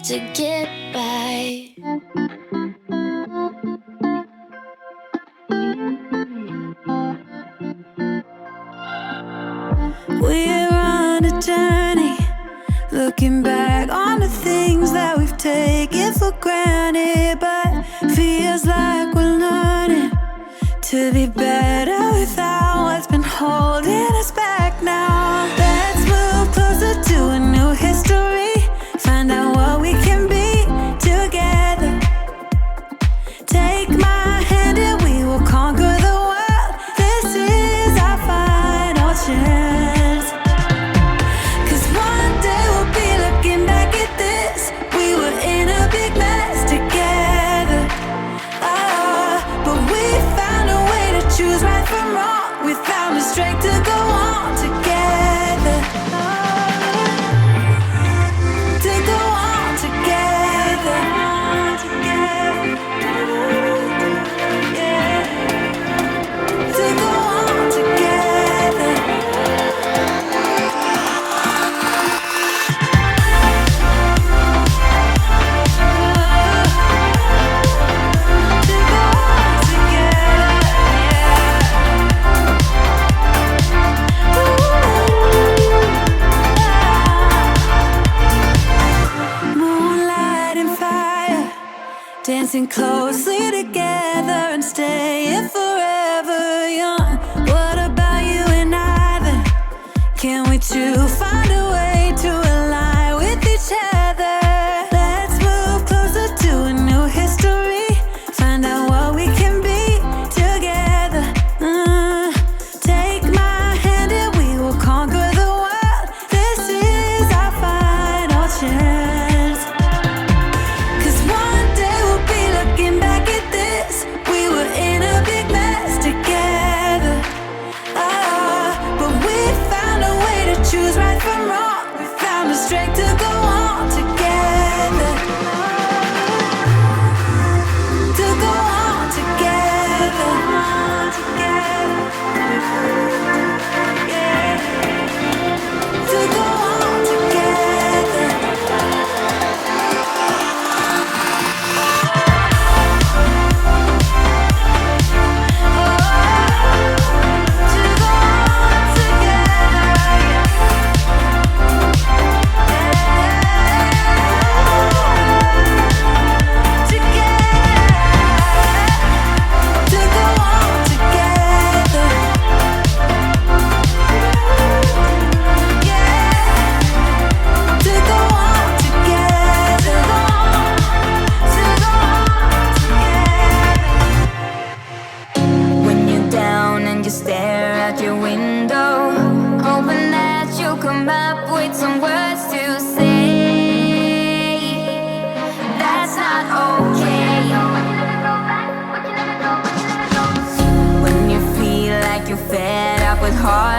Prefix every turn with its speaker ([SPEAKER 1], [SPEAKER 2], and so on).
[SPEAKER 1] to get by.
[SPEAKER 2] We're on a journey, looking back on the things that we've taken for granted, but feels like we're learning to be better without what's been holding us back now. Let's move closer to a new history, find out what we can be together. Take my hand and we will conquer the world. This is our final chance. 'Cause one day we'll be looking back at this. We were in a big mess together. But we found a way to choose right from wrong. We found the strength to go on together. To go on together. Yeah. To go on together. Moonlight and fire, dancing closely together and staying forever young. What about you and I then? Can we two find a way to align with each other? Let's move closer to a new history, find out what we can be together. Take my hand and we will conquer the world. This is our final chance. 'Cause one day we'll be looking back at this. We were in a big mess together. But we found a way to choose right from wrong. We found the strength to go on together. To go on together. Yeah. To go on together.
[SPEAKER 3] When you're down and you stare out your window, hoping that you'll come up with some words to say. That's not okay. When you feel like you're fed up with hard